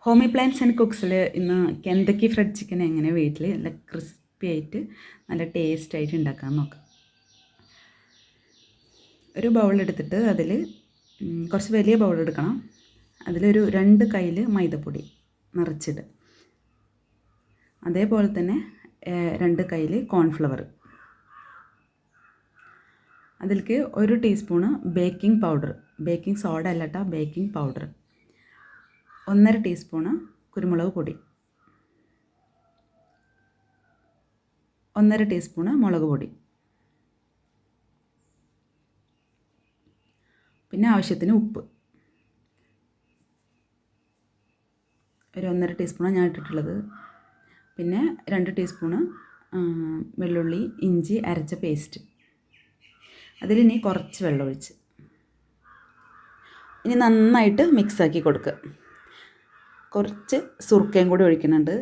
Homi plans and കുക്സിൽ ഇന്ന് കെന്തക്കി fried chicken എങ്ങനെ വീട്ടിൽ നല്ല ക്രിസ്പി ആയിട്ട് നല്ല ടേസ്റ്റ് ആയിട്ട് ഉണ്ടാക്കാൻ നോക്കാം. ഒരു ബൗൾ എടുത്തിട്ട് അതിൽ കുറച്ച് വലിയ ബൗൾ എടുക്കണം. അതിലൊരു 2 കയ്യിൽ മൈദപ്പൊടി നിറച്ചിടുക. അതേപോലെ തന്നെ 2 കയ്യിൽ കോൺഫ്ലവർ. അതിലേക്ക് 1 teaspoon baking powder, baking soda അല്ല കേട്ടോ, ബേക്കിംഗ് പൗഡർ. 1.5 ടീസ്പൂണ് കുരുമുളക് പൊടി, 1.5 ടീസ്പൂണ് മുളക് പൊടി, പിന്നെ ആവശ്യത്തിന് ഉപ്പ്. ഒരു 1.5 ടീസ്പൂണാണ് ഞാൻ ഇട്ടിട്ടുള്ളത്. പിന്നെ 2 ടീസ്പൂണ് വെള്ളുള്ളി ഇഞ്ചി അരച്ച പേസ്റ്റ്. അതിലിനി കുറച്ച് വെള്ളം ഒഴിച്ച് ഇനി നന്നായിട്ട് മിക്സാക്കി കൊടുക്കുക. കുറച്ച് സുർക്കയും കൂടി ഒഴിക്കുന്നുണ്ട്.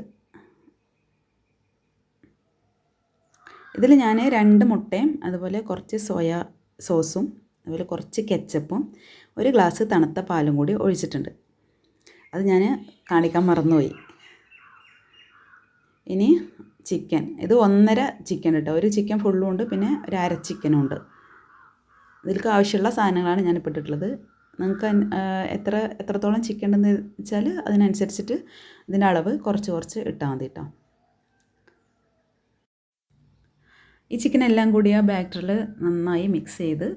ഇതിൽ ഞാൻ 2 മുട്ടയും അതുപോലെ കുറച്ച് സോയ സോസും അതുപോലെ കുറച്ച് കെച്ചപ്പും 1 ഗ്ലാസ് തണുത്ത പാലും കൂടി ഒഴിച്ചിട്ടുണ്ട്. അത് ഞാൻ കാണിക്കാൻ മറന്നുപോയി. ഇനി ചിക്കൻ, ഇത് 1.5 ചിക്കൻ കേട്ടോ. 1 ചിക്കൻ ഫുള്ളും ഉണ്ട്, പിന്നെ ഒരു അര ചിക്കനും ഉണ്ട്. ഇതിലേക്ക് ആവശ്യമുള്ള സാധനങ്ങളാണ് ഞാൻ ഇപ്പോൾ ഇട്ടിട്ടുള്ളത്. നിങ്ങൾക്ക് എത്രത്തോളം ചിക്കൻ ഉണ്ടെന്ന് വെച്ചാൽ അതിനനുസരിച്ചിട്ട് ഇതിൻ്റെ അളവ് കുറച്ച് ഇട്ടാൽ മതി കേട്ടോ. ഈ ചിക്കൻ എല്ലാം കൂടി ആ ബാറ്ററിൽ നന്നായി മിക്സ് ചെയ്ത്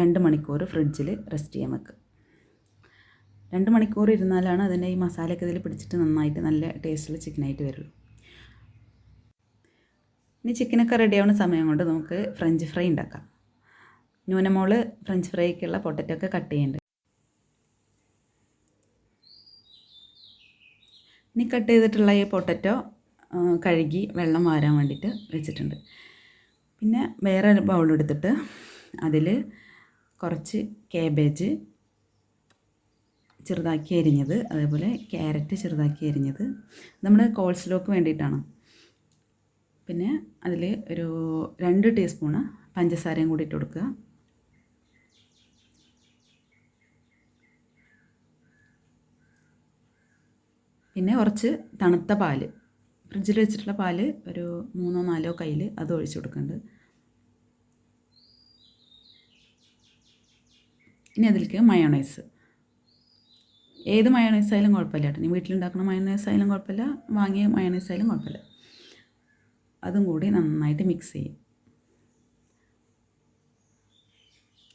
2 മണിക്കൂർ ഫ്രിഡ്ജിൽ റെസ്റ്റ് ചെയ്യാൻ വെക്കുക. 2 മണിക്കൂർ ഇരുന്നാലാണ് അതിൻ്റെ ഈ മസാലയൊക്കെ ഇതിൽ പിടിച്ചിട്ട് നന്നായിട്ട് നല്ല ടേസ്റ്റുള്ള ചിക്കനായിട്ട് വരുള്ളൂ. ഇനി ചിക്കനൊക്കെ റെഡിയാവുന്ന സമയം കൊണ്ട് നമുക്ക് ഫ്രഞ്ച് ഫ്രൈ ഉണ്ടാക്കാം. ന്യൂനമോള് ഫ്രഞ്ച് ഫ്രൈക്കുള്ള പൊട്ടറ്റോ ഒക്കെ കട്ട് ചെയ്യുന്നുണ്ട്. ഇനി കട്ട് ചെയ്തിട്ടുള്ള ഈ പൊട്ടറ്റോ കഴുകി വെള്ളം വാരാൻ വേണ്ടിയിട്ട് വെച്ചിട്ടുണ്ട്. പിന്നെ വേറെ ഒരു ബൗൾ എടുത്തിട്ട് അതിൽ കുറച്ച് കാബേജ് ചെറുതാക്കി അരിഞ്ഞത്, അതേപോലെ ക്യാരറ്റ് ചെറുതാക്കി അരിഞ്ഞത്, നമ്മുടെ കോൾസ്ലോക്ക് വേണ്ടിയിട്ടാണ്. പിന്നെ അതിൽ ഒരു 2 ടീസ്പൂണ് പഞ്ചസാരയും കൂടി ഇട്ട് കൊടുക്കുക. പിന്നെ കുറച്ച് തണുത്ത പാല്, ഫ്രിഡ്ജിൽ വെച്ചിട്ടുള്ള പാല് ഒരു 3-4 കയ്യിൽ അത് ഒഴിച്ച് കൊടുക്കുന്നുണ്ട്. ഇനി അതിലേക്ക് മയോണൈസ്, ഏത് മയോണൈസ് ആയാലും കുഴപ്പമില്ല കേട്ടോ. ഇനി വീട്ടിലുണ്ടാക്കുന്ന മയോണൈസ് ആയാലും കുഴപ്പമില്ല, വാങ്ങിയ മയോണൈസ് ആയാലും കുഴപ്പമില്ല. അതും കൂടി നന്നായിട്ട് മിക്സ് ചെയ്യും.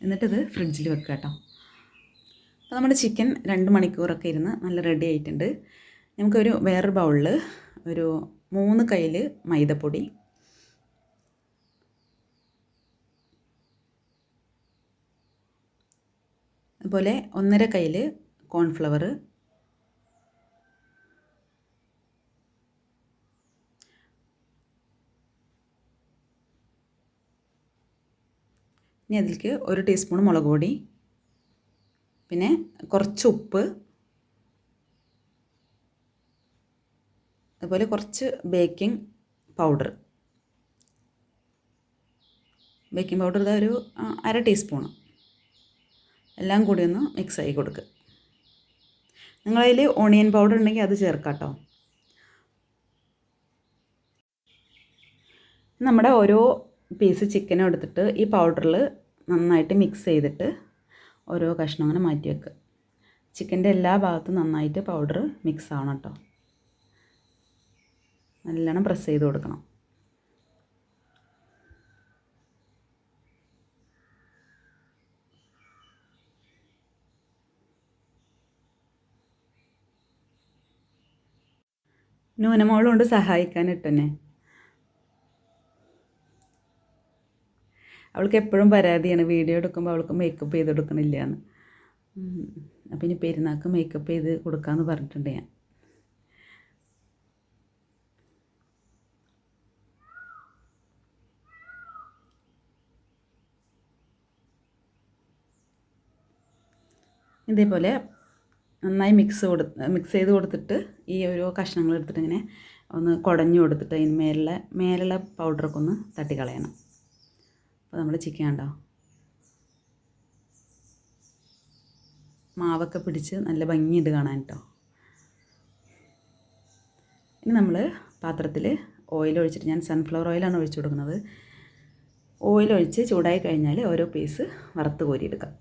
എന്നിട്ടിത് ഫ്രിഡ്ജിൽ വെക്കുക കേട്ടോ. അപ്പോൾ നമ്മുടെ ചിക്കൻ 2 മണിക്കൂറൊക്കെ ഇരുന്ന് നല്ല റെഡി ആയിട്ടുണ്ട്. നമുക്കൊരു വേറൊരു ബൗളിൽ ഒരു 3 കയ്യിൽ മൈദപ്പൊടി, അതുപോലെ 1.5 കയ്യിൽ കോൺഫ്ലവർ, ഇനി അതിലേക്ക് 1 ടീസ്പൂൺ മുളക് പൊടി, പിന്നെ കുറച്ച് ഉപ്പ്, അതുപോലെ കുറച്ച് ബേക്കിംഗ് പൗഡർ. ബേക്കിംഗ് പൗഡർ ഇതാ ഒരു 1/2 ടീസ്പൂണ്. എല്ലാം കൂടി ഒന്ന് മിക്സ് ആക്കി കൊടുക്കുക. നിങ്ങളതിൽ ഓണിയൻ പൗഡർ ഉണ്ടെങ്കിൽ അത് ചേർക്കാം കേട്ടോ. നമ്മുടെ ഓരോ പീസ് ചിക്കനും എടുത്തിട്ട് ഈ പൗഡറിൽ നന്നായിട്ട് മിക്സ് ചെയ്തിട്ട് ഓരോ കഷ്ണം അങ്ങനെ മാറ്റി വെക്കുക. ചിക്കൻ്റെ എല്ലാ ഭാഗത്തും നന്നായിട്ട് പൗഡർ മിക്സ് ആവണം കേട്ടോ. നല്ലോണം പ്രസ് ചെയ്ത് കൊടുക്കണം. ന്യൂനമോളും കൊണ്ട് സഹായിക്കാനിട്ട് തന്നെ. അവൾക്ക് എപ്പോഴും പരാതിയാണ്, വീഡിയോ എടുക്കുമ്പോൾ അവൾക്ക് മേക്കപ്പ് ചെയ്ത് കൊടുക്കണില്ല എന്ന്. അപ്പം ഇനി പെരുന്നാൾക്ക് മേക്കപ്പ് ചെയ്ത് കൊടുക്കാമെന്ന് പറഞ്ഞിട്ടുണ്ട് ഞാൻ. ഇതേപോലെ നന്നായി മിക്സ് ചെയ്ത് കൊടുത്തിട്ട് ഈ ഓരോ കഷ്ണങ്ങൾ എടുത്തിട്ട് ഇങ്ങനെ ഒന്ന് കുടഞ്ഞു കൊടുത്തിട്ട് അതിന് മേലുള്ള പൗഡറൊക്കെ ഒന്ന് തട്ടിക്കളയണം. അപ്പോൾ നമ്മുടെ ചിക്കൻ ഉണ്ടോ മാവൊക്കെ പിടിച്ച് നല്ല ഭംഗിയുണ്ട് കാണാൻ കേട്ടോ. ഇനി നമ്മൾ പാത്രത്തിൽ ഓയിൽ ഒഴിച്ചിട്ട്, ഞാൻ സൺഫ്ലവർ ഓയിലാണ് ഒഴിച്ചു കൊടുക്കുന്നത്. ഓയിൽ ഒഴിച്ച് ചൂടായി കഴിഞ്ഞാൽ ഓരോ പീസ് വറുത്ത് കോരിയെടുക്കാം.